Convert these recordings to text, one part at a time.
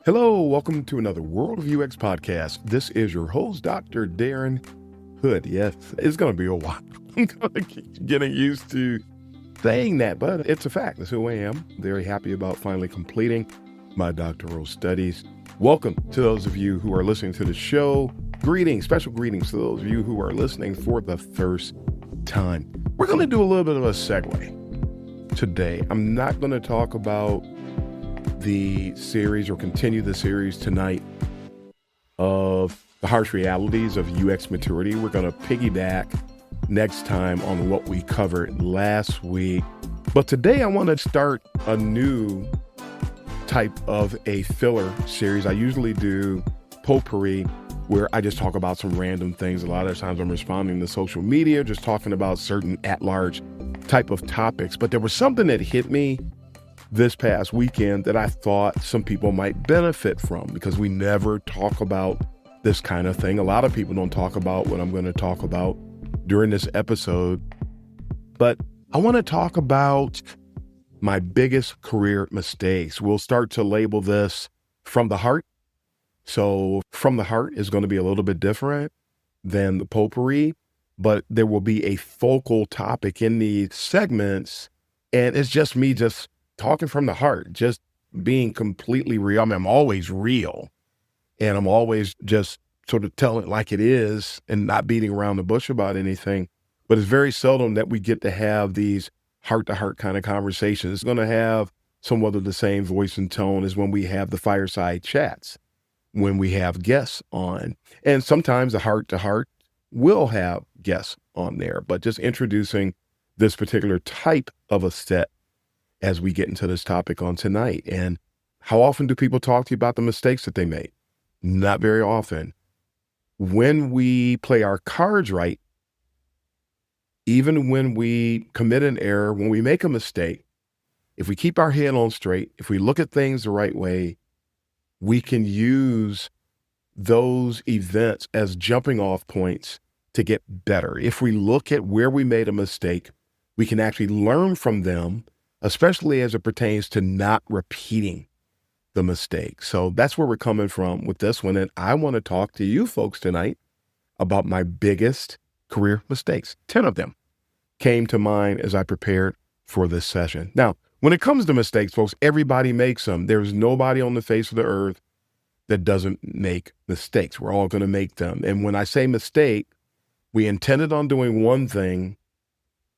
Hello, welcome to another World of UX podcast. This is your host, Dr. Darren Hood. Yes, it's going to be a while. I'm going to keep getting used to saying that, but it's a fact. That's who I am. Very happy about finally completing my doctoral studies. Welcome to those of you who are listening to the show. Greetings, special greetings to those of you who are listening for the first time. We're going to do a little bit of a segue today. I'm not going to talk about the series or continue the series tonight of the harsh realities of UX maturity. We're going to piggyback next time on what we covered last week. But today I want to start a new type of a filler series. I usually do potpourri, where I just talk about some random things. A lot of times I'm responding to social media, just talking about certain at-large type of topics. But there was something that hit me this past weekend that I thought some people might benefit from, because we never talk about this kind of thing. A lot of people don't talk about what I'm going to talk about during this episode, but I want to talk about my biggest career mistakes. We'll start to label this from the heart. So from the heart is going to be a little bit different than the potpourri, but there will be a focal topic in these segments. And it's just me talking from the heart, just being completely real. I mean, I'm always real, and I'm always just sort of telling it like it is and not beating around the bush about anything. But it's very seldom that we get to have these heart-to-heart kind of conversations. It's going to have somewhat of the same voice and tone as when we have the fireside chats, when we have guests on. And sometimes the heart-to-heart will have guests on there, but just introducing this particular type of a set as we get into this topic on tonight. And how often do people talk to you about the mistakes that they made? Not very often. When we play our cards right, even when we commit an error, when we make a mistake, if we keep our head on straight, if we look at things the right way, we can use those events as jumping off points to get better. If we look at where we made a mistake, we can actually learn from them, especially as it pertains to not repeating the mistake. So that's where we're coming from with this one. And I want to talk to you folks tonight about my biggest career mistakes. 10 of them came to mind as I prepared for this session. Now, when it comes to mistakes, folks, everybody makes them. There's nobody on the face of the earth that doesn't make mistakes. We're all going to make them. And when I say mistake, we intended on doing one thing,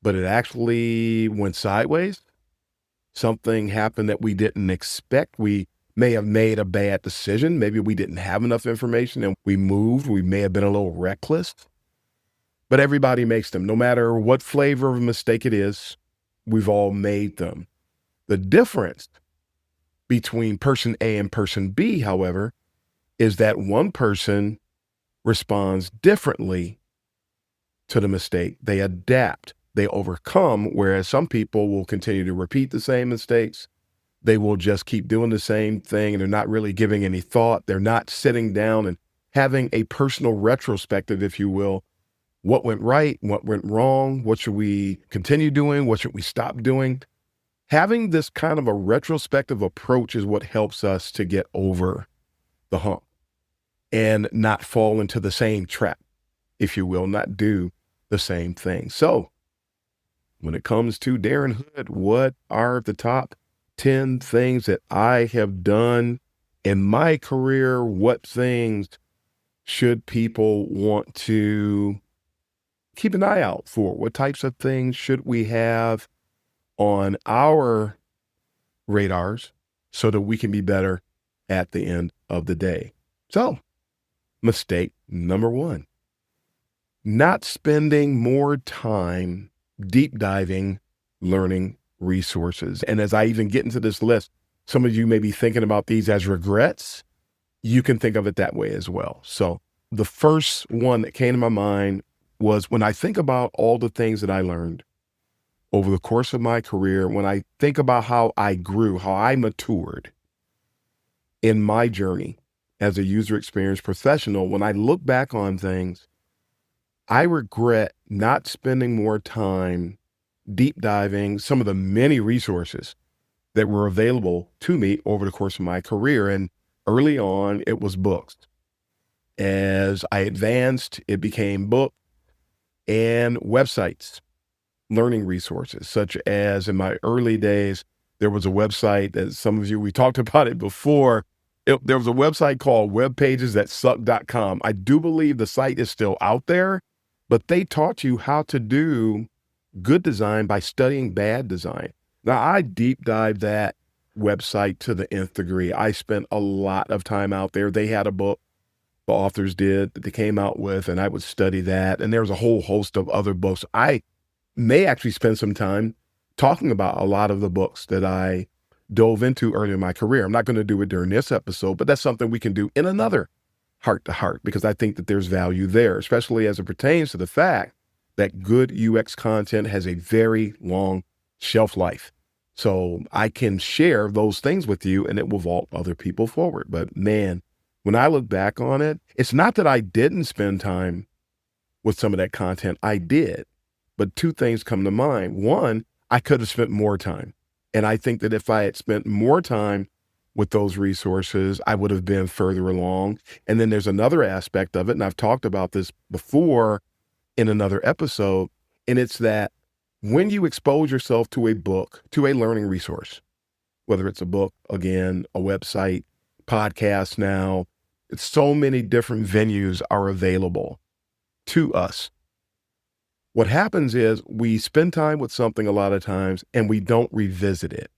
but it actually went sideways. Something happened that we didn't expect. We may have made a bad decision. Maybe we didn't have enough information and we moved. We may have been a little reckless, but everybody makes them. No matter what flavor of a mistake it is, we've all made them. The difference between person A and person B, however, is that one person responds differently to the mistake. They adapt. They overcome, whereas some people will continue to repeat the same mistakes. They will just keep doing the same thing, and they're not really giving any thought. They're not sitting down and having a personal retrospective, if you will. What went right? What went wrong? What should we continue doing? What should we stop doing? Having this kind of a retrospective approach is what helps us to get over the hump and not fall into the same trap, if you will, not do the same thing. So, when it comes to Darren Hood, what are the top 10 things that I have done in my career? What things should people want to keep an eye out for? What types of things should we have on our radars so that we can be better at the end of the day? So, mistake number one, not spending more time deep diving learning resources. And as I even get into this list, some of you may be thinking about these as regrets. You can think of it that way as well. So the first one that came to my mind was when I think about all the things that I learned over the course of my career, when I think about how I grew, how I matured in my journey as a user experience professional, when I look back on things, I regret not spending more time deep diving some of the many resources that were available to me over the course of my career. And early on, it was books. As I advanced, it became books and websites, learning resources, such as in my early days, there was a website that some of you, we talked about it before. There was a website called webpages.suck.com. I do believe the site is still out there, but they taught you how to do good design by studying bad design. Now, I deep dived that website to the nth degree. I spent a lot of time out there. They had a book, the authors did, that they came out with, and I would study that. And there was a whole host of other books. I may actually spend some time talking about a lot of the books that I dove into early in my career. I'm not going to do it during this episode, but that's something we can do in another heart to heart, because I think that there's value there, especially as it pertains to the fact that good UX content has a very long shelf life. So I can share those things with you and it will vault other people forward. But man, when I look back on it, it's not that I didn't spend time with some of that content. I did. But two things come to mind. One, I could have spent more time. And I think that if I had spent more time with those resources, I would have been further along. And then there's another aspect of it, and I've talked about this before in another episode, and it's that when you expose yourself to a book, to a learning resource, whether it's a book, again, a website, podcast now, it's so many different venues are available to us. What happens is we spend time with something a lot of times and we don't revisit it.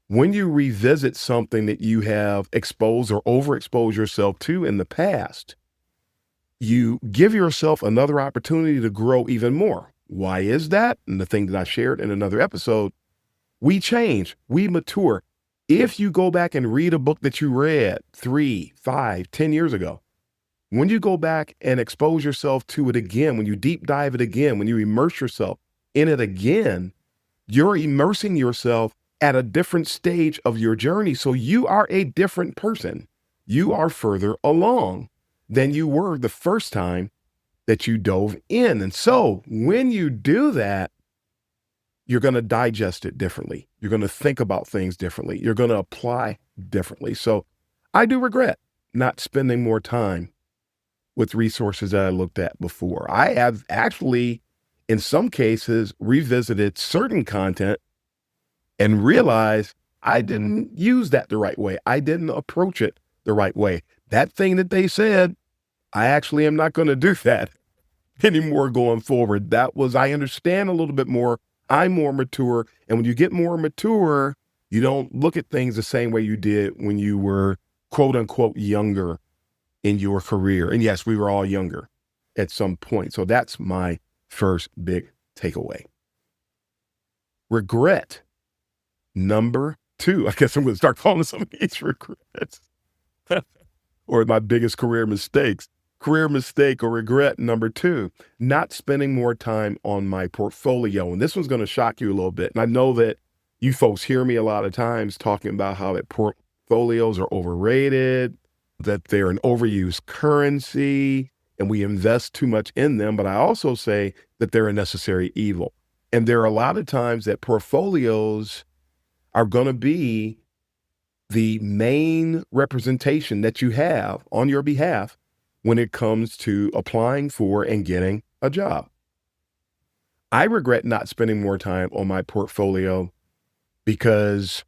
When you revisit something that you have exposed or overexposed yourself to in the past, you give yourself another opportunity to grow even more. Why is that? And the thing that I shared in another episode, we change, we mature. If you go back and read a book that you read 3, 5, 10 years ago, when you go back and expose yourself to it again, when you deep dive it again, when you immerse yourself in it again, you're immersing yourself at a different stage of your journey. So you are a different person. You are further along than you were the first time that you dove in. And so when you do that, you're going to digest it differently. You're going to think about things differently. You're going to apply differently. So I do regret not spending more time with resources that I looked at before. I have actually, in some cases, revisited certain content and realized I didn't use that the right way. I didn't approach it the right way. That thing that they said, I actually am not going to do that anymore going forward. I understand a little bit more. I'm more mature. And when you get more mature, you don't look at things the same way you did when you were quote unquote younger in your career. And yes, we were all younger at some point. So that's my first big takeaway. Regret number 2. I guess I'm going to start calling some of these regrets or my biggest career mistakes. Career mistake or regret number 2, not spending more time on my portfolio. And this one's going to shock you a little bit. And I know that you folks hear me a lot of times talking about how that portfolios are overrated, that they're an overused currency, and we invest too much in them. But I also say that they're a necessary evil. And there are a lot of times that portfolios are going to be the main representation that you have on your behalf when it comes to applying for and getting a job. I regret not spending more time on my portfolio because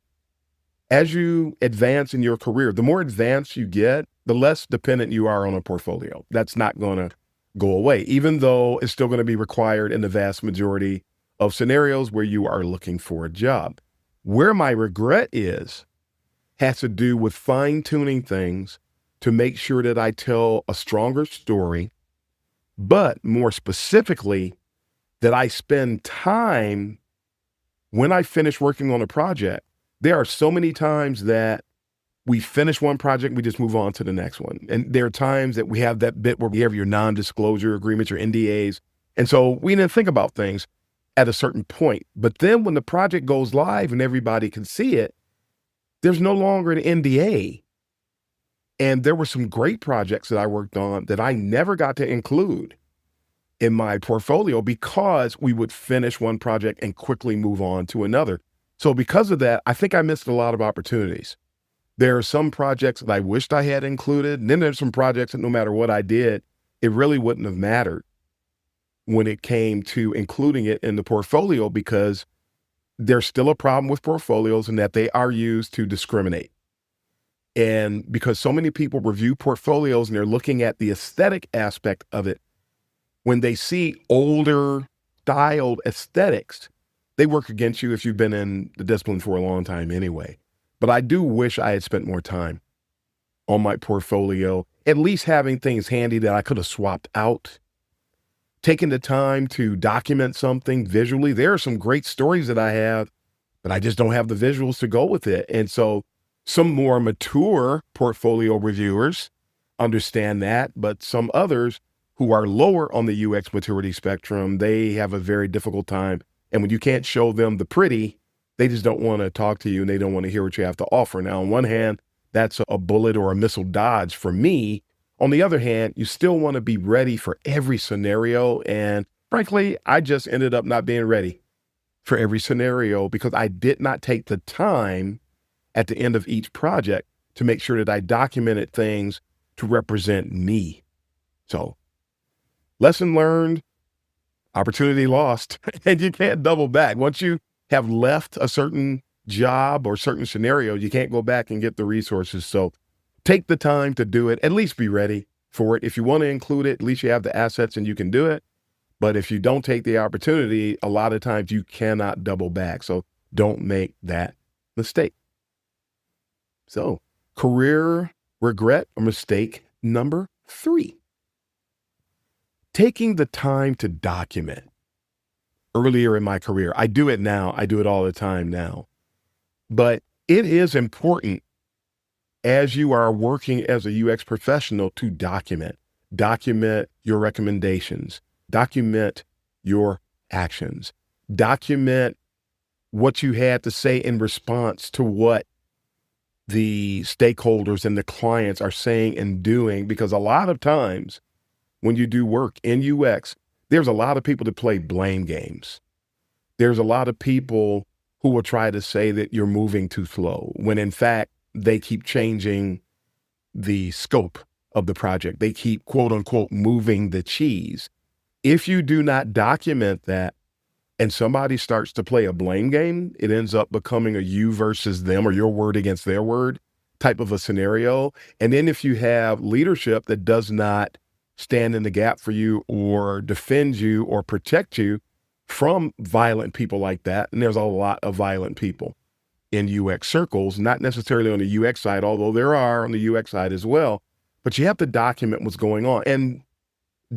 as you advance in your career, the more advanced you get, the less dependent you are on a portfolio. That's not going to go away, even though it's still going to be required in the vast majority of scenarios where you are looking for a job. Where my regret has to do with fine-tuning things to make sure that I tell a stronger story, but more specifically, that I spend time when I finish working on a project. There are so many times that we finish one project, we just move on to the next one. And there are times that we have that bit where we have your non-disclosure agreements, your NDAs. And so we didn't think about things at a certain point. But then when the project goes live and everybody can see it, there's no longer an NDA. And there were some great projects that I worked on that I never got to include in my portfolio because we would finish one project and quickly move on to another. So because of that, I think I missed a lot of opportunities. There are some projects that I wished I had included. And then there's some projects that no matter what I did, it really wouldn't have mattered when it came to including it in the portfolio because there's still a problem with portfolios in that they are used to discriminate. And because so many people review portfolios and they're looking at the aesthetic aspect of it, when they see older styled aesthetics, they work against you if you've been in the discipline for a long time anyway. But I do wish I had spent more time on my portfolio, at least having things handy that I could have swapped out, taking the time to document something visually. There are some great stories that I have, but I just don't have the visuals to go with it. And so some more mature portfolio reviewers understand that, but some others who are lower on the UX maturity spectrum, they have a very difficult time. And when you can't show them the pretty, they just don't want to talk to you and they don't want to hear what you have to offer. Now, on one hand, that's a bullet or a missile dodge for me. On the other hand, you still want to be ready for every scenario. And frankly, I just ended up not being ready for every scenario because I did not take the time at the end of each project to make sure that I documented things to represent me. So, lesson learned, opportunity lost, and you can't double back. Once you have left a certain job or certain scenario, you can't go back and get the resources. So take the time to do it. At least be ready for it. If you want to include it, at least you have the assets and you can do it. But if you don't take the opportunity, a lot of times you cannot double back. So don't make that mistake. So career regret or mistake number 3. Taking the time to document. Earlier in my career, I do it now. I do it all the time now. But it is important as you are working as a UX professional to document. Document your recommendations. Document your actions. Document what you had to say in response to what the stakeholders and the clients are saying and doing. Because a lot of times when you do work in UX, there's a lot of people that play blame games. There's a lot of people who will try to say that you're moving too slow, when in fact, they keep changing the scope of the project. They keep, quote unquote, moving the cheese. If you do not document that and somebody starts to play a blame game, it ends up becoming a you versus them or your word against their word type of a scenario. And then if you have leadership that does not stand in the gap for you or defend you or protect you from violent people like that. And there's a lot of violent people in UX circles, not necessarily on the UX side, although there are on the UX side as well, but you have to document what's going on and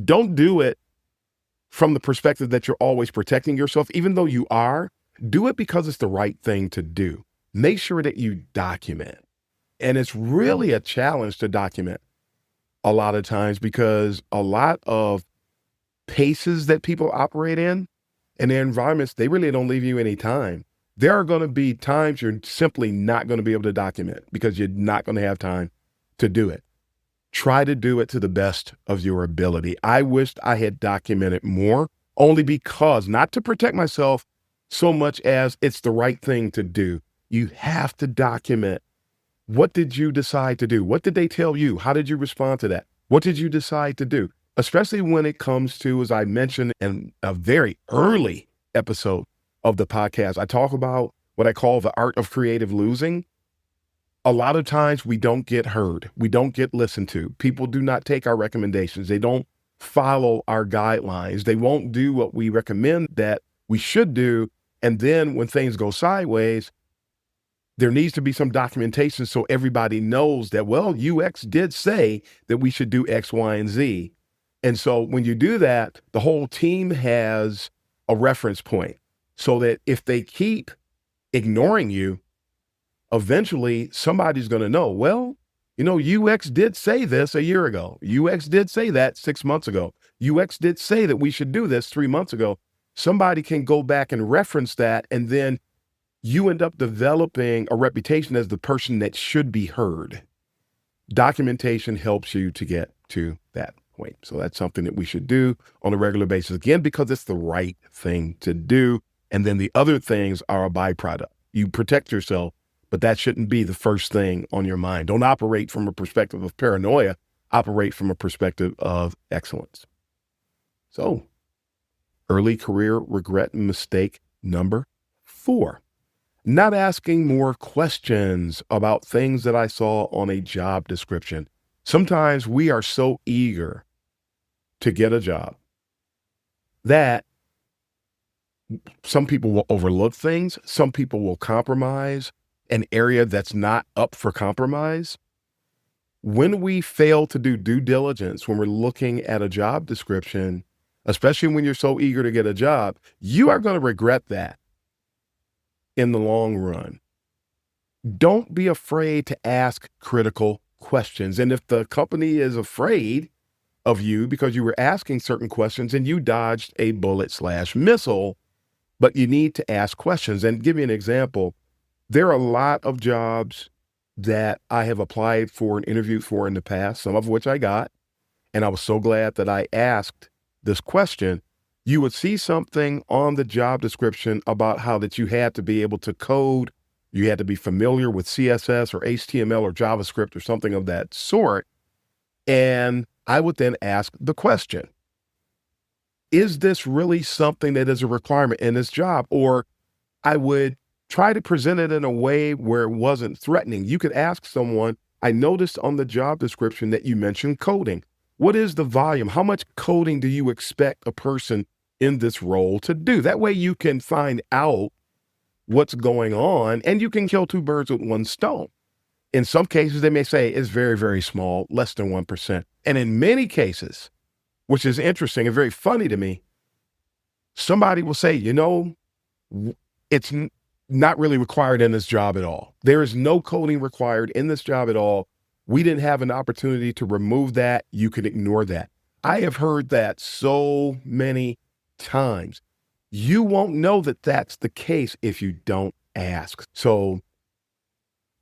don't do it from the perspective that you're always protecting yourself. Even though you are, do it because it's the right thing to do. Make sure that you document. And it's really a challenge to document a lot of times because a lot of paces that people operate in and their environments, they really don't leave you any time. There are going to be times you're simply not going to be able to document because you're not going to have time to do it. Try to do it to the best of your ability. I wished I had documented more, only because, not to protect myself so much as it's the right thing to do. You have to document. What did you decide to do? What did they tell you? How did you respond to that? What did you decide to do? Especially when it comes to, as I mentioned in a very early episode of the podcast, I talk about what I call the art of creative losing. A lot of times we don't get heard. We don't get listened to. People do not take our recommendations. They don't follow our guidelines. They won't do what we recommend that we should do. And then when things go sideways, there needs to be some documentation so everybody knows that, well, UX did say that we should do X, Y, and Z. And so when you do that, the whole team has a reference point so that if they keep ignoring you, eventually somebody's going to know, well, you know, UX did say this a year ago. UX did say that 6 months ago. UX did say that we should do this 3 months ago. Somebody can go back and reference that, and then you end up developing a reputation as the person that should be heard. Documentation helps you to get to that point. So that's something that we should do on a regular basis, again, because it's the right thing to do. And then the other things are a byproduct. You protect yourself, but that shouldn't be the first thing on your mind. Don't operate from a perspective of paranoia. Operate from a perspective of excellence. So, early career regret and mistake number 4. Not asking more questions about things that I saw on a job description. Sometimes we are so eager to get a job that some people will overlook things. Some people will compromise an area that's not up for compromise. When we fail to do due diligence, when we're looking at a job description, especially when you're so eager to get a job, you are going to regret that in the long run. Don't be afraid to ask critical questions. And if the company is afraid of you because you were asking certain questions and you dodged a bullet/missile, but you need to ask questions. And give you an example. There are a lot of jobs that I have applied for and interviewed for in the past, some of which I got. And I was so glad that I asked this question. You would see something on the job description about how that you had to be able to code, you had to be familiar with CSS or HTML or JavaScript or something of that sort. And I would then ask the question, is this really something that is a requirement in this job? Or I would try to present it in a way where it wasn't threatening. You could ask someone, I noticed on the job description that you mentioned coding. What is the volume? How much coding do you expect a person in this role to do? That way you can find out what's going on and you can kill 2 birds with 1 stone. In some cases, they may say it's very, very small, less than 1%. And in many cases, which is interesting and very funny to me, somebody will say, it's not really required in this job at all. There is no coding required in this job at all. We didn't have an opportunity to remove that. You can ignore that. I have heard that so many times. You won't know that that's the case if you don't ask. So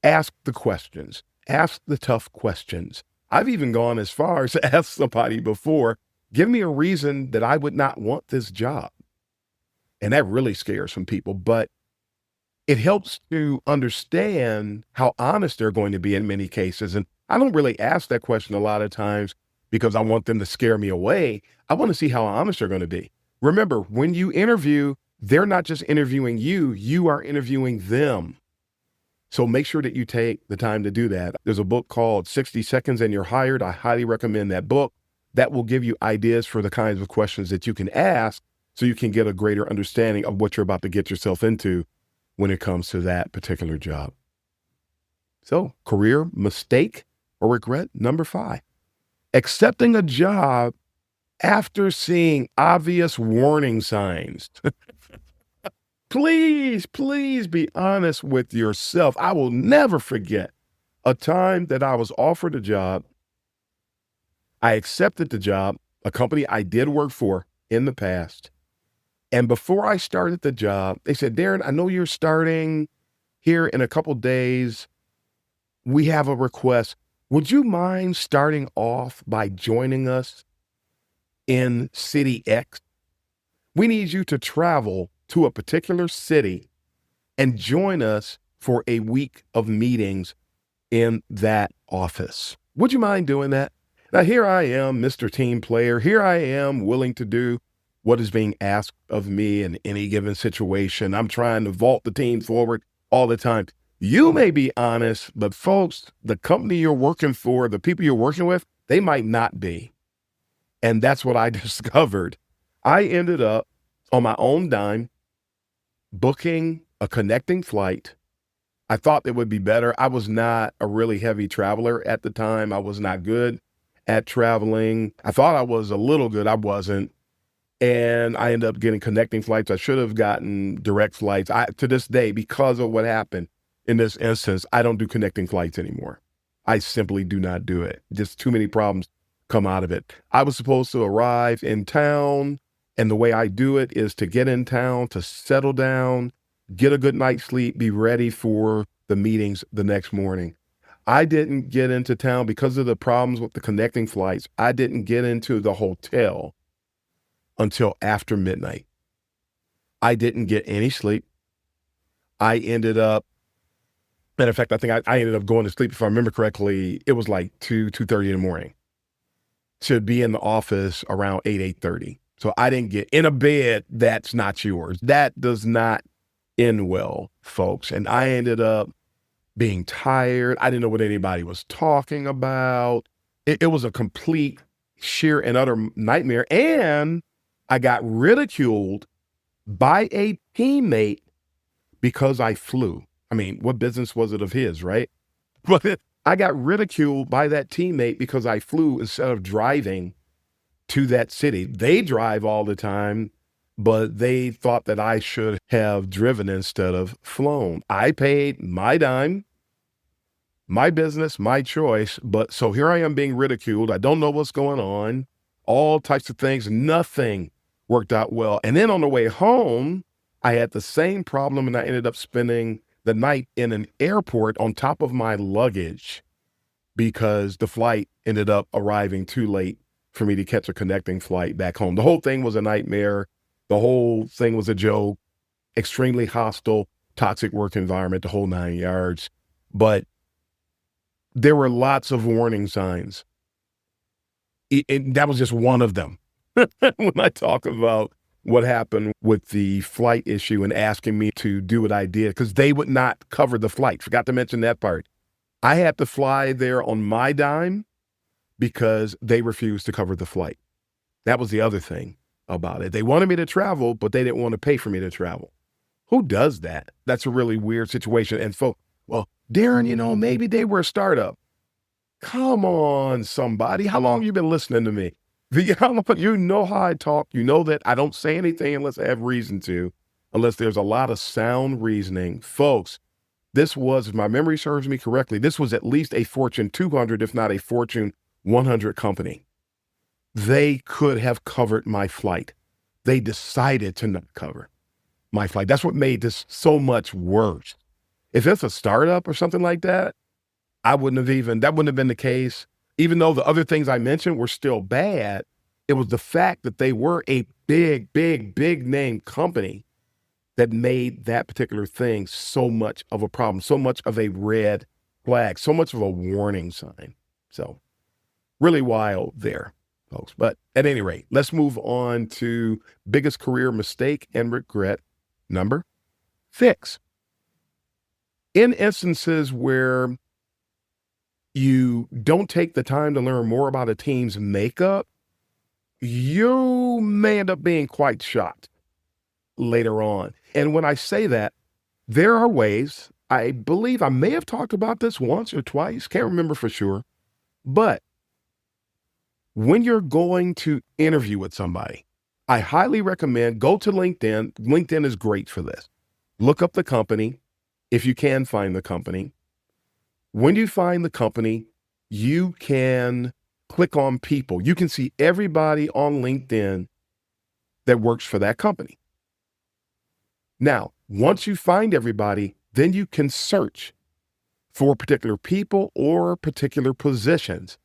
ask the questions. Ask the tough questions. I've even gone as far as to ask somebody before, give me a reason that I would not want this job. And that really scares some people, but it helps to understand how honest they're going to be in many cases. And I don't really ask that question a lot of times because I want them to scare me away. I want to see how honest they're going to be. Remember, when you interview, they're not just interviewing you, you are interviewing them. So make sure that you take the time to do that. There's a book called 60 Seconds and You're Hired. I highly recommend that book. That will give you ideas for the kinds of questions that you can ask so you can get a greater understanding of what you're about to get yourself into when it comes to that particular job. So, career mistake or regret number 5, accepting a job after seeing obvious warning signs. Please be honest with yourself. I will never forget a time that I was offered a job. I accepted the job, a company I did work for in the past. And before I started the job, they said, Darren, I know you're starting here in a couple days. We have a request. Would you mind starting off by joining us in City X? We need you to travel to a particular city and join us for a week of meetings in that office. Would you mind doing that? Now, here I am, Mr. Team Player. Here I am willing to do what is being asked of me in any given situation. I'm trying to vault the team forward all the time. You may be honest, but folks, the company you're working for, the people you're working with, they might not be. And that's what I discovered. I ended up on my own dime booking a connecting flight. I thought it would be better. I was not a really heavy traveler at the time. I was not good at traveling. I thought I was a little good. I wasn't. And I ended up getting connecting flights. I should have gotten direct flights. To this day, because of what happened in this instance, I don't do connecting flights anymore. I simply do not do it. Just too many problems come out of it. I was supposed to arrive in town, and the way I do it is to get in town, to settle down, get a good night's sleep, be ready for the meetings the next morning. I didn't get into town because of the problems with the connecting flights. I didn't get into the hotel until after midnight. I didn't get any sleep. I ended up, matter of fact, I think I ended up going to sleep, if I remember correctly, it was like 2:30 in the morning to be in the office around 8:30. So I didn't get in a bed that's not yours. That does not end well, folks. And I ended up being tired. I didn't know what anybody was talking about. It was a complete, sheer, and utter nightmare. And I got ridiculed by a teammate because I flew. I mean, what business was it of his, right? But I got ridiculed by that teammate because I flew instead of driving to that city. They drive all the time, but they thought that I should have driven instead of flown. I paid my dime, my business, my choice. But so here I am being ridiculed. I don't know what's going on, all types of things. Nothing worked out well. And then on the way home, I had the same problem, and I ended up spending the night in an airport on top of my luggage because the flight ended up arriving too late for me to catch a connecting flight back home. The whole thing was a nightmare. The whole thing was a joke, extremely hostile, toxic work environment, the whole 9 yards. But there were lots of warning signs. That was just one of them. When I talk about what happened with the flight issue and asking me to do what I did, because they would not cover the flight. Forgot to mention that part. I had to fly there on my dime because they refused to cover the flight. That was the other thing about it. They wanted me to travel, but they didn't want to pay for me to travel. Who does that? That's a really weird situation. And folks, well, Darren, maybe they were a startup. Come on, somebody. How long you been listening to me? You know how I talk. You know that I don't say anything unless I have reason to, unless there's a lot of sound reasoning. Folks, this was, if my memory serves me correctly, this was at least a Fortune 200, if not a Fortune 100 company. They could have covered my flight. They decided to not cover my flight. That's what made this so much worse. If it's a startup or something like that, that wouldn't have been the case. Even though the other things I mentioned were still bad, it was the fact that they were a big, big, big name company that made that particular thing so much of a problem, so much of a red flag, so much of a warning sign. So really wild there, folks. But at any rate, let's move on to biggest career mistake and regret number 6. In instances where you don't take the time to learn more about a team's makeup, you may end up being quite shocked later on. And when I say that, there are ways, I believe I may have talked about this once or twice, can't remember for sure, but when you're going to interview with somebody, I highly recommend go to LinkedIn. LinkedIn is great for this. Look up the company if you can find the company. When you find the company, you can click on people. You can see everybody on LinkedIn that works for that company. Now, once you find everybody, then you can search for particular people or particular positions.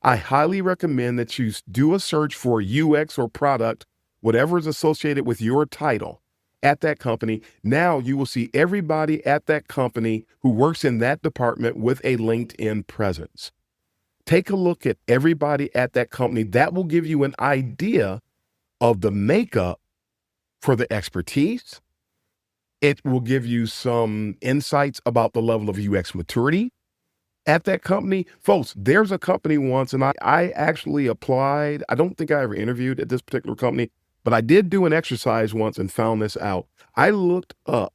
I highly recommend that you do a search for UX or product, whatever is associated with your title at that company. Now you will see everybody at that company who works in that department with a LinkedIn presence. Take a look at everybody at that company. That will give you an idea of the makeup for the expertise. It will give you some insights about the level of UX maturity at that company. Folks, there's a company once, and I actually applied. I don't think I ever interviewed at this particular company, but I did do an exercise once and found this out. I looked up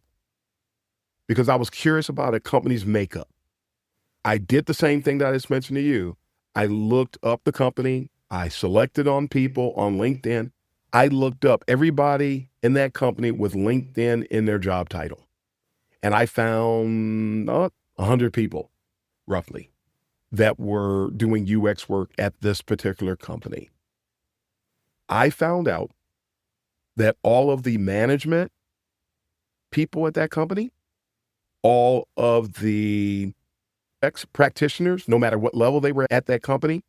because I was curious about a company's makeup. I did the same thing that I just mentioned to you. I looked up the company. I selected on people on LinkedIn. I looked up everybody in that company with LinkedIn in their job title. And I found 100 people, roughly, that were doing UX work at this particular company. I found out that all of the management people at that company, all of the UX practitioners, no matter what level they were at that company,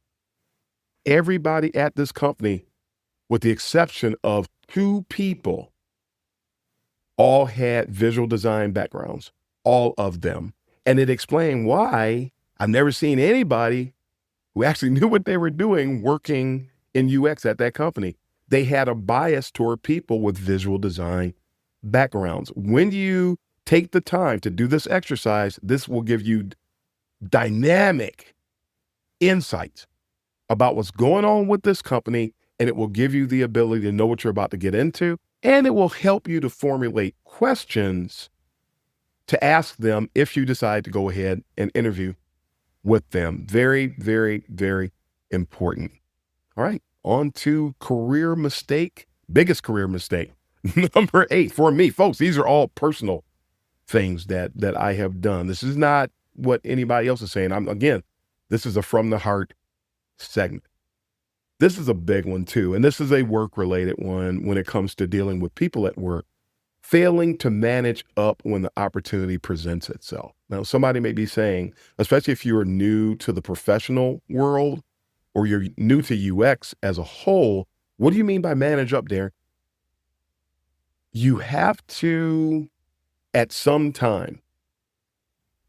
everybody at this company, with the exception of 2 people, all had visual design backgrounds, all of them. And it explained why I've never seen anybody who actually knew what they were doing working in UX at that company. They had a bias toward people with visual design backgrounds. When you take the time to do this exercise, this will give you dynamic insights about what's going on with this company, and it will give you the ability to know what you're about to get into, and it will help you to formulate questions to ask them if you decide to go ahead and interview with them. Very, very, very important. All right, on to career mistake, biggest career mistake. Number 8 for me, folks, these are all personal things that I have done. This is not what anybody else is saying. Again, this is a from the heart segment. This is a big one too, and this is a work-related one when it comes to dealing with people at work. Failing to manage up when the opportunity presents itself. Now, somebody may be saying, especially if you're new to the professional world or you're new to UX as a whole, what do you mean by manage up, Darren? You have to, at some time,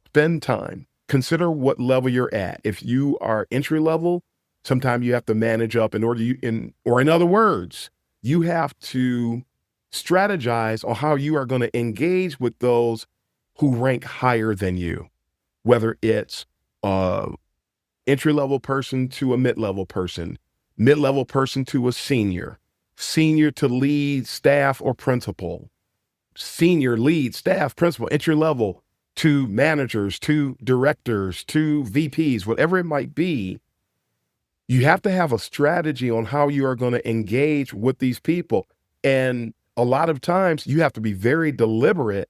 spend time, consider what level you're at. If you are entry level, sometimes you have to manage up in order in other words, you have to strategize on how you are going to engage with those who rank higher than you, whether it's entry-level person to a mid-level person to a senior to lead staff or principal, senior lead staff, principal, entry-level to managers, to directors, to VPs, whatever it might be. You have to have a strategy on how you are going to engage with these people. And a lot of times you have to be very deliberate.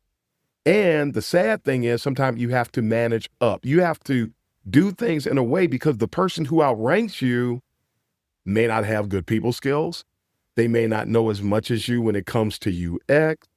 And the sad thing is sometimes you have to manage up. You have to do things in a way because the person who outranks you may not have good people skills. They may not know as much as you when it comes to UX.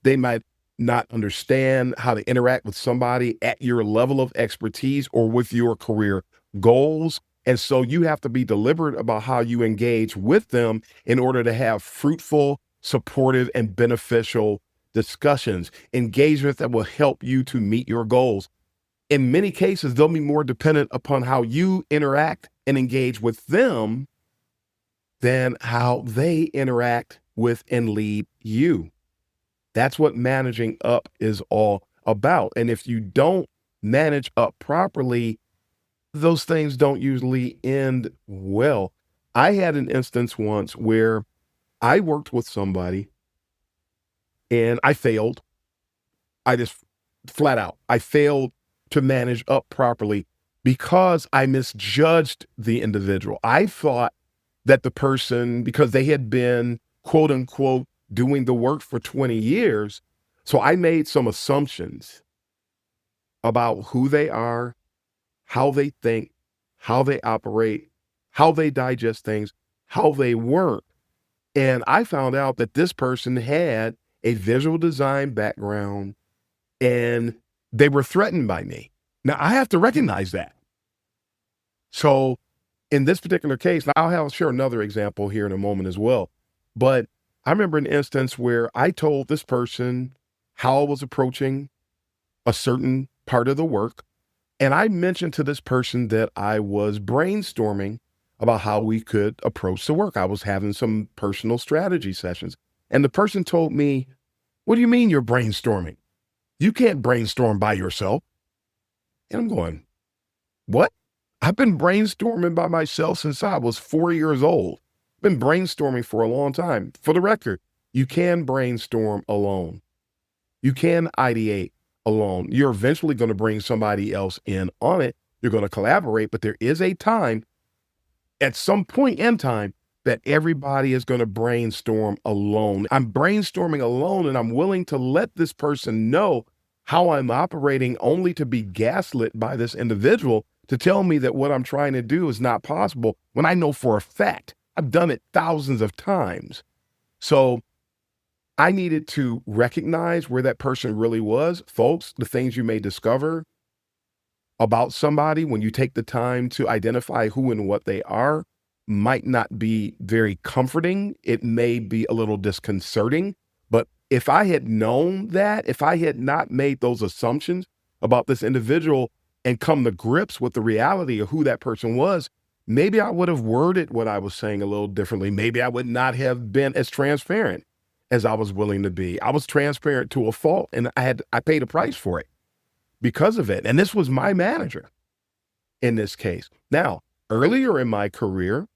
They might not understand how to interact with somebody at your level of expertise or with your career goals. And so you have to be deliberate about how you engage with them in order to have fruitful, supportive, and beneficial discussions, engagement that will help you to meet your goals. In many cases, they'll be more dependent upon how you interact and engage with them than how they interact with and lead you. That's what managing up is all about. And if you don't manage up properly, those things don't usually end well. I had an instance once where I worked with somebody and I failed. I just flat out, I failed to manage up properly because I misjudged the individual. I thought that the person, because they had been quote unquote doing the work for 20 years, so I made some assumptions about who they are, how they think, how they operate, how they digest things, how they work. And I found out that this person had a visual design background and they were threatened by me. Now I have to recognize that. So in this particular case, I'll share another example here in a moment as well. But I remember an instance where I told this person how I was approaching a certain part of the work. And I mentioned to this person that I was brainstorming about how we could approach the work. I was having some personal strategy sessions. And the person told me, "What do you mean you're brainstorming? You can't brainstorm by yourself." And I'm going, "What? I've been brainstorming by myself since I was 4 years old. Been brainstorming for a long time." For the record, you can brainstorm alone. You can ideate alone. You're eventually going to bring somebody else in on it. You're going to collaborate, but there is a time, at some point in time, that everybody is going to brainstorm alone. I'm brainstorming alone, and I'm willing to let this person know how I'm operating, only to be gaslit by this individual to tell me that what I'm trying to do is not possible when I know for a fact I've done it thousands of times. So I needed to recognize where that person really was. Folks, the things you may discover about somebody, when you take the time to identify who and what they are, might not be very comforting. It may be a little disconcerting. But if I had known that, if I had not made those assumptions about this individual and come to grips with the reality of who that person was, maybe I would have worded what I was saying a little differently. Maybe I would not have been as transparent as I was willing to be. I was transparent to a fault, and I paid a price for it because of it. And this was my manager in this case. Now, earlier in my career,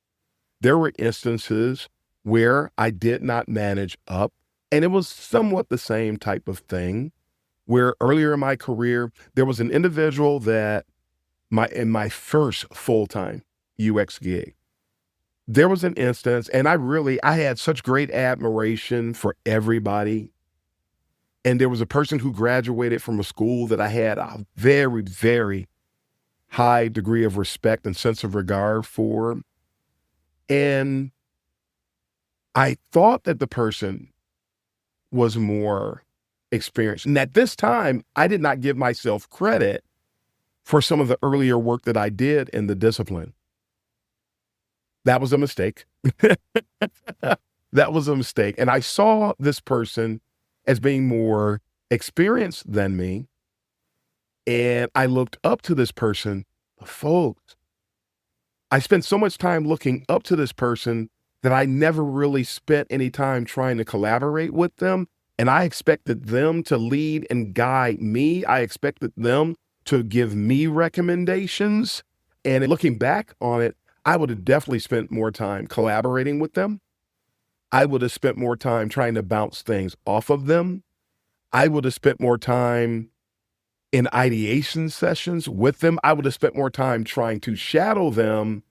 there were instances where I did not manage up, and it was somewhat the same type of thing, where earlier in my career, there was an individual that in my first full-time UX gig, there was an instance, and I had such great admiration for everybody. And there was a person who graduated from a school that I had a very, very high degree of respect and sense of regard for. And I thought that the person was more experienced. And at this time, I did not give myself credit for some of the earlier work that I did in the discipline. That was a mistake. That was a mistake. And I saw this person as being more experienced than me. And I looked up to this person. But folks, I spent so much time looking up to this person that I never really spent any time trying to collaborate with them. And I expected them to lead and guide me. I expected them to give me recommendations. And looking back on it, I would have definitely spent more time collaborating with them. I would have spent more time trying to bounce things off of them. I would have spent more time in ideation sessions with them. I would have spent more time trying to shadow them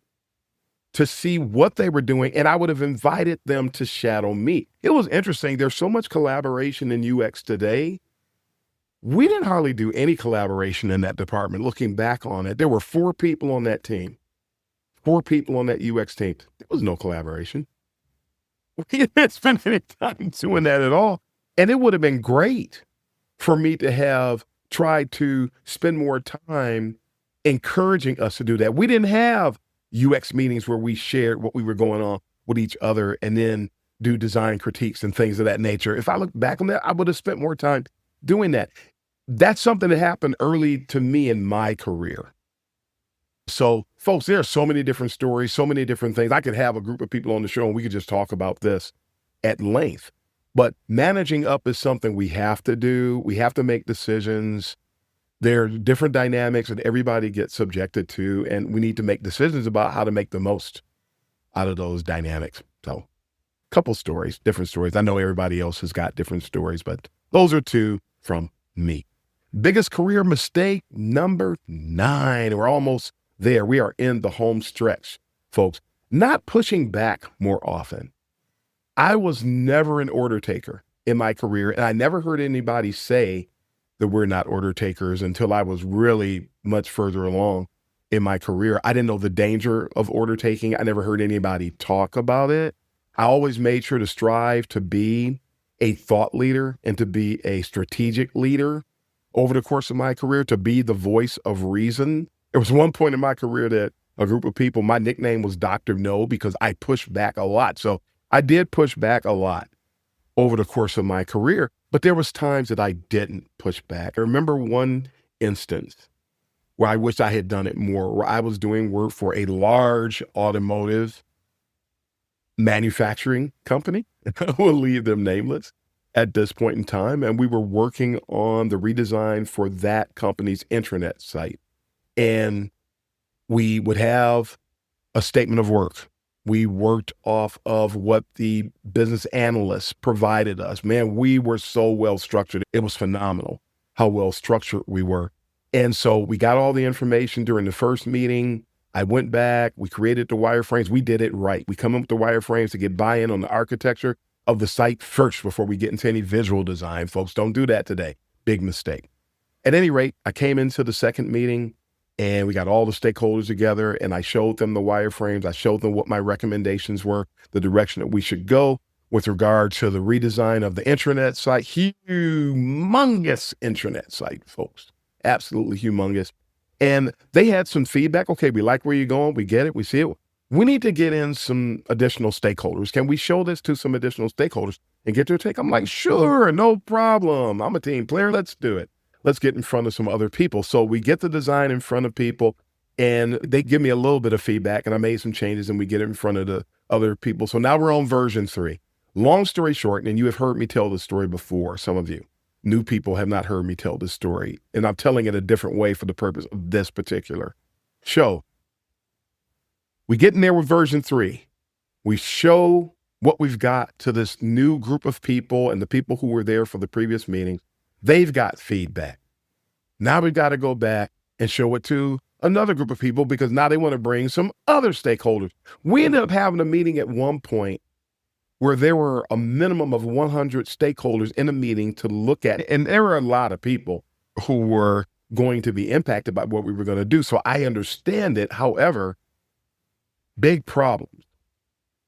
to see what they were doing, and I would have invited them to shadow me. It was interesting. There's so much collaboration in UX today. We didn't hardly do any collaboration in that department. Looking back on it, there were 4 people on that team, 4 people on that UX team. There was no collaboration. We didn't spend any time doing that at all. And it would have been great for me to have tried to spend more time encouraging us to do that. We didn't have UX meetings where we shared what we were going on with each other and then do design critiques and things of that nature. If I look back on that, I would have spent more time doing that. That's something that happened early to me in my career. So folks, there are so many different stories, so many different things. I could have a group of people on the show and we could just talk about this at length. But managing up is something we have to do. We have to make decisions. There are different dynamics that everybody gets subjected to, and we need to make decisions about how to make the most out of those dynamics. So couple stories, different stories. I know everybody else has got different stories, but those are 2 from me. Biggest career mistake, number 9. We're almost there. We are in the home stretch, folks. Not pushing back more often. I was never an order taker in my career, and I never heard anybody say that we're not order takers until I was really much further along in my career. I didn't know the danger of order taking. I never heard anybody talk about it. I always made sure to strive to be a thought leader and to be a strategic leader over the course of my career, to be the voice of reason. There was one point in my career that a group of people, my nickname was Dr. No, because I pushed back a lot. So I did push back a lot over the course of my career, but there was times that I didn't push back. I remember one instance where I wish I had done it more, where I was doing work for a large automotive manufacturing company. We'll leave them nameless at this point in time. And we were working on the redesign for that company's intranet site. And we would have a statement of work. We worked off of what the business analysts provided us. Man, we were so well structured. It was phenomenal how well structured we were. And so we got all the information during the first meeting. I went back, we created the wireframes. We did it right. We come up with the wireframes to get buy-in on the architecture of the site first before we get into any visual design. Folks, don't do that today. Big mistake. At any rate, I came into the second meeting and we got all the stakeholders together and I showed them the wireframes. I showed them what my recommendations were, the direction that we should go with regard to the redesign of the intranet site. Humongous intranet site, folks. Absolutely humongous. And they had some feedback. Okay, we like where you're going. We get it. We see it. We need to get in some additional stakeholders. Can we show this to some additional stakeholders and get their take? I'm like, sure, no problem. I'm a team player. Let's do it. Let's get in front of some other people. So we get the design in front of people and they give me a little bit of feedback and I made some changes and we get it in front of the other people. So now we're on version 3. Long story short, and you have heard me tell this story before, some of you. New people have not heard me tell this story, and I'm telling it a different way for the purpose of this particular show. We get in there with version 3. We show what we've got to this new group of people and the people who were there for the previous meetings. They've got feedback. Now we've got to go back and show it to another group of people because now they want to bring some other stakeholders. We ended up having a meeting at one point where there were a minimum of 100 stakeholders in a meeting to look at. And there were a lot of people who were going to be impacted by what we were going to do. So I understand it. However, big problems.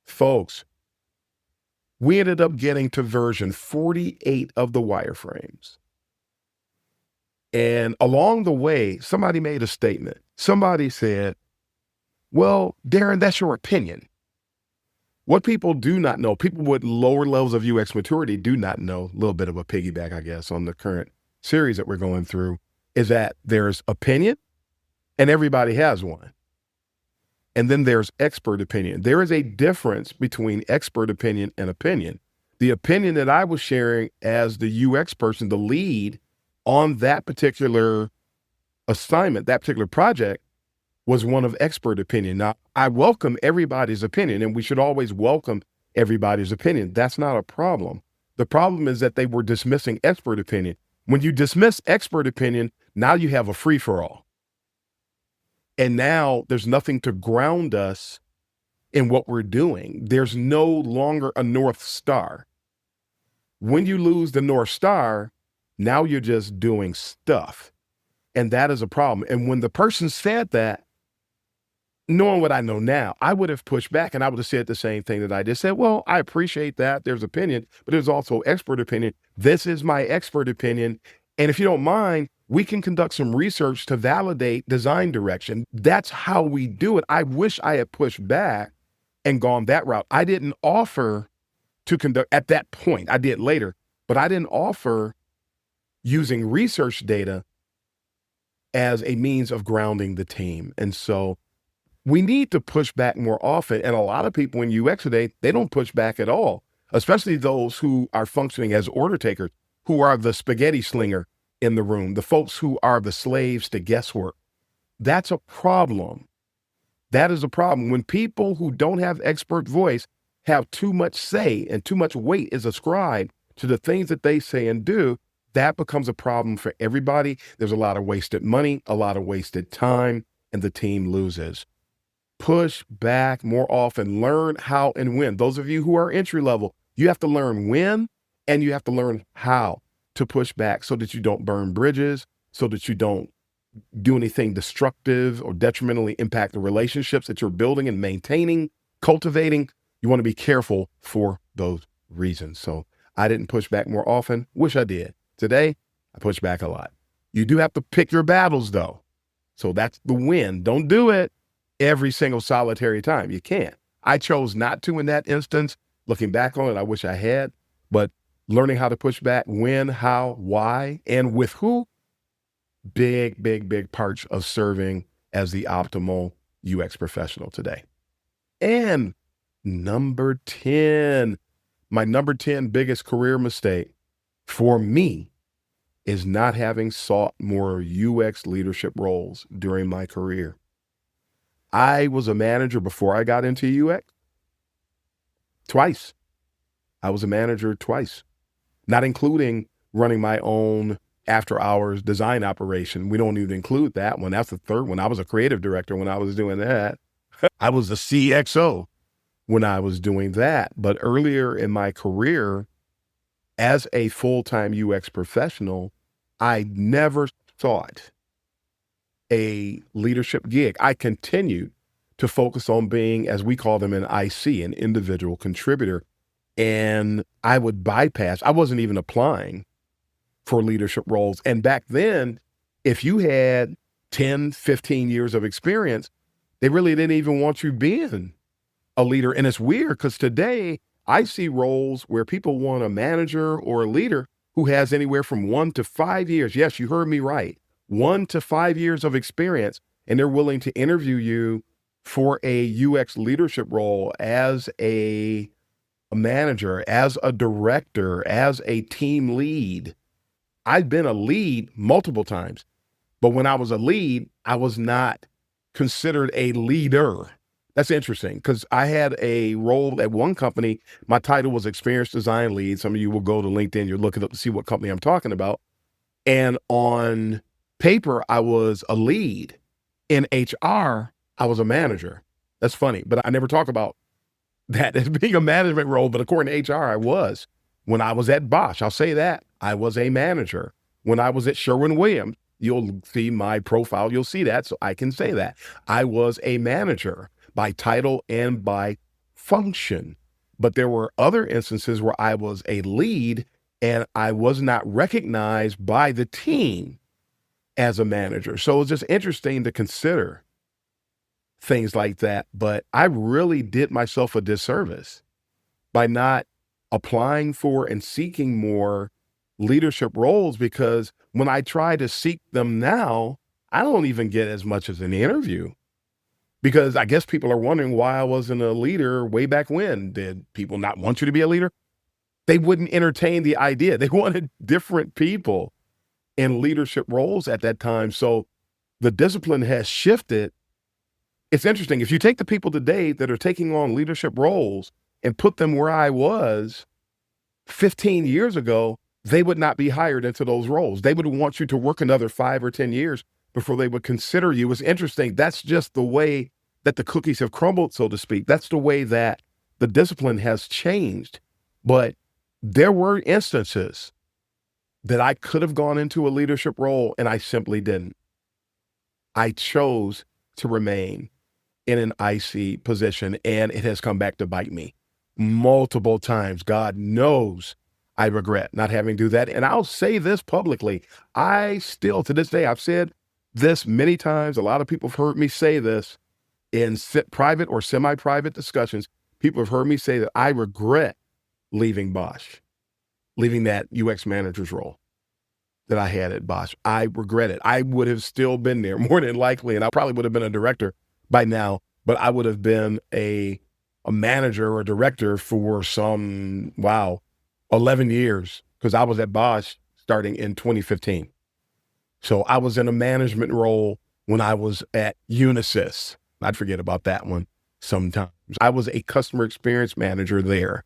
Folks, we ended up getting to version 48 of the wireframes. And along the way, somebody made a statement. Somebody said, well, Darren, that's your opinion. What people do not know, people with lower levels of UX maturity do not know, a little bit of a piggyback, I guess, on the current series that we're going through, is that there's opinion and everybody has one. And then there's expert opinion. There is a difference between expert opinion and opinion. The opinion that I was sharing as the UX person, the lead on that particular assignment, that particular project, was one of expert opinion. Now, I welcome everybody's opinion, and we should always welcome everybody's opinion. That's not a problem. The problem is that they were dismissing expert opinion. When you dismiss expert opinion, now you have a free-for-all. And now there's nothing to ground us in what we're doing. There's no longer a North Star. When you lose the North Star, now you're just doing stuff. And that is a problem. And when the person said that, knowing what I know now, I would have pushed back and I would have said the same thing that I just said. Well, I appreciate that. There's opinion, but there's also expert opinion. This is my expert opinion. And if you don't mind, we can conduct some research to validate design direction. That's how we do it. I wish I had pushed back and gone that route. I didn't offer to conduct at that point. I did later, but I didn't offer using research data as a means of grounding the team. And so we need to push back more often. And a lot of people in UX today, they don't push back at all, especially those who are functioning as order takers, who are the spaghetti slinger in the room, the folks who are the slaves to guesswork. That's a problem. That is a problem. When people who don't have expert voice have too much say and too much weight is ascribed to the things that they say and do, that becomes a problem for everybody. There's a lot of wasted money, a lot of wasted time, and the team loses. Push back more often, learn how and when. Those of you who are entry level, you have to learn when and you have to learn how to push back so that you don't burn bridges, so that you don't do anything destructive or detrimentally impact the relationships that you're building and maintaining, cultivating. You want to be careful for those reasons. So I didn't push back more often. Wish I did. Today, I push back a lot. You do have to pick your battles though. So that's the win. Don't do it every single solitary time. You can't. I chose not to in that instance. Looking back on it, I wish I had, but learning how to push back, when, how, why, and with who, big parts of serving as the optimal UX professional today. And number 10, my number 10 biggest career mistake for me is not having sought more UX leadership roles during my career. I was a manager before I got into UX. Twice. I was a manager twice, not including running my own after hours design operation. We don't even include that one. That's the third one. I was a creative director when I was doing that. I was a CXO when I was doing that. But earlier in my career, as a full-time UX professional, I never sought a leadership gig. I continued to focus on being, as we call them, an IC, an individual contributor. And I would bypass, I wasn't even applying for leadership roles. And back then, if you had 10, 15 years of experience, they really didn't even want you being a leader. And it's weird because today I see roles where people want a manager or a leader who has anywhere from 1 to 5 years. Yes, you heard me right. 1 to 5 years of experience. And they're willing to interview you for a UX leadership role as a manager, as a director, as a team lead. I've been a lead multiple times, but when I was a lead, I was not considered a leader. That's interesting because I had a role at one company. My title was Experience Design Lead. Some of you will go to LinkedIn, you'll look it up to see what company I'm talking about. And on paper, I was a lead. In HR, I was a manager. That's funny, but I never talk about that as being a management role, but according to HR, I was. When I was at Bosch, I'll say that, I was a manager. When I was at Sherwin-Williams, you'll see my profile, you'll see that, so I can say that. I was a manager by title and by function. But there were other instances where I was a lead and I was not recognized by the team as a manager. So it's just interesting to consider things like that. But I really did myself a disservice by not applying for and seeking more leadership roles, because when I try to seek them now, I don't even get as much as an interview, because I guess people are wondering why I wasn't a leader way back when. Did people not want you to be a leader? They wouldn't entertain the idea. They wanted different people in leadership roles at that time. So the discipline has shifted. It's interesting. If you take the people today that are taking on leadership roles and put them where I was 15 years ago, they would not be hired into those roles. They would want you to work another 5 or 10 years before they would consider you. It's interesting. That's just the way that the cookies have crumbled, so to speak. That's the way that the discipline has changed. But there were instances that I could have gone into a leadership role and I simply didn't. I chose to remain in an IC position, and it has come back to bite me multiple times. God knows I regret not having to do that. And I'll say this publicly. I still, to this day, I've said this many times. A lot of people have heard me say this in private or semi-private discussions. People have heard me say that I regret leaving Bosch, leaving that UX manager's role that I had at Bosch. I regret it. I would have still been there more than likely, and I probably would have been a director by now, but I would have been a manager or a director for some, 11 years, because I was at Bosch starting in 2015. So I was in a management role when I was at Unisys. I'd forget about that one sometimes. I was a customer experience manager there,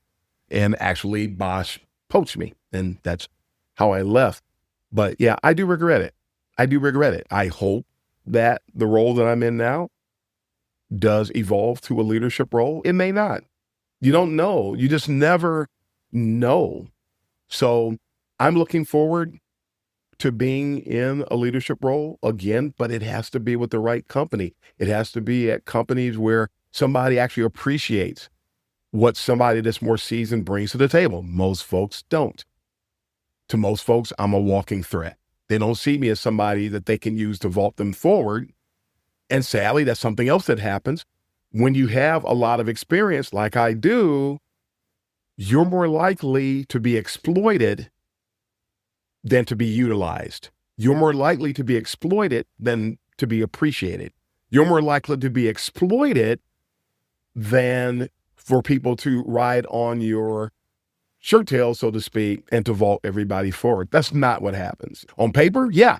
and actually Bosch poached me, and that's how I left. But yeah, I do regret it. I do regret it. I hope that the role that I'm in now does evolve to a leadership role. It may not. You don't know. You just never know. So I'm looking forward to being in a leadership role again, but it has to be with the right company. It has to be at companies where somebody actually appreciates what somebody that's more seasoned brings to the table. Most folks don't. To most folks, I'm a walking threat. They don't see me as somebody that they can use to vault them forward. And sadly, that's something else that happens. When you have a lot of experience like I do, you're more likely to be exploited than to be utilized. You're more likely to be exploited than to be appreciated. You're more likely to be exploited than for people to ride on your shirt tail, so to speak, and to vault everybody forward. That's not what happens. On paper, yeah.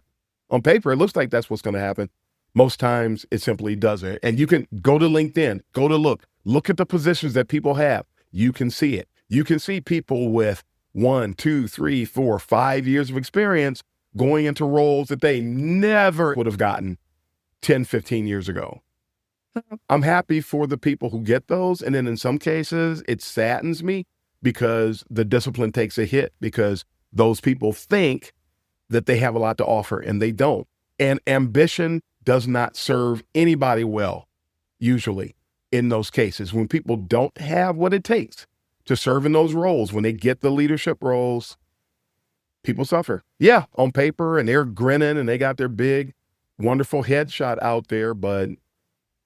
On paper, it looks like that's what's going to happen. Most times it simply doesn't. And you can go to LinkedIn, go to look at the positions that people have. You can see it. You can see people with 1, 2, 3, 4, 5 years of experience going into roles that they never would have gotten 10, 15 years ago. I'm happy for the people who get those. And then in some cases, it saddens me because the discipline takes a hit, because those people think that they have a lot to offer and they don't. And ambition does not serve anybody well, usually in those cases. When people don't have what it takes to serve in those roles, when they get the leadership roles, people suffer. Yeah, on paper, and they're grinning and they got their big wonderful headshot out there, but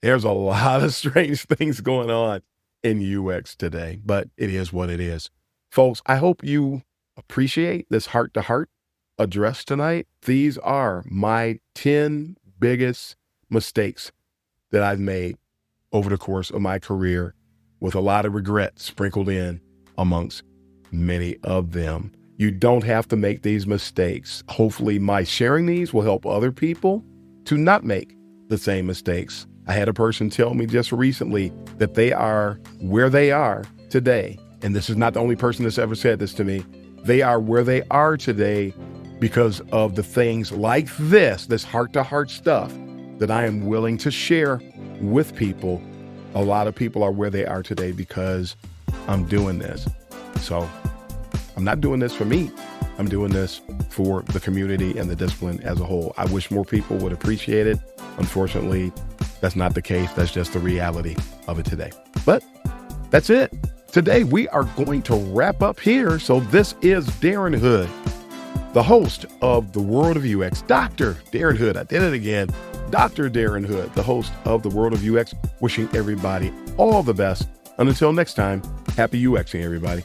there's a lot of strange things going on in UX today, but it is what it is. Folks, I hope you appreciate this heart-to-heart address tonight. These are my 10 biggest mistakes that I've made over the course of my career, with a lot of regret sprinkled in amongst many of them. You don't have to make these mistakes. Hopefully my sharing these will help other people to not make the same mistakes. I had a person tell me just recently that they are where they are today. And this is not the only person that's ever said this to me. They are where they are today because of the things like this heart-to-heart stuff that I am willing to share with people. A lot of people are where they are today because I'm doing this. So I'm not doing this for me. I'm doing this for the community and the discipline as a whole. I wish more people would appreciate it. Unfortunately, that's not the case. That's just the reality of it today. But that's it. Today, we are going to wrap up here. So this is Darren Hood, the host of The World of UX. Dr. Darren Hood, I did it again. Dr. Darren Hood, the host of The World of UX, wishing everybody all the best. And until next time, happy UXing, everybody.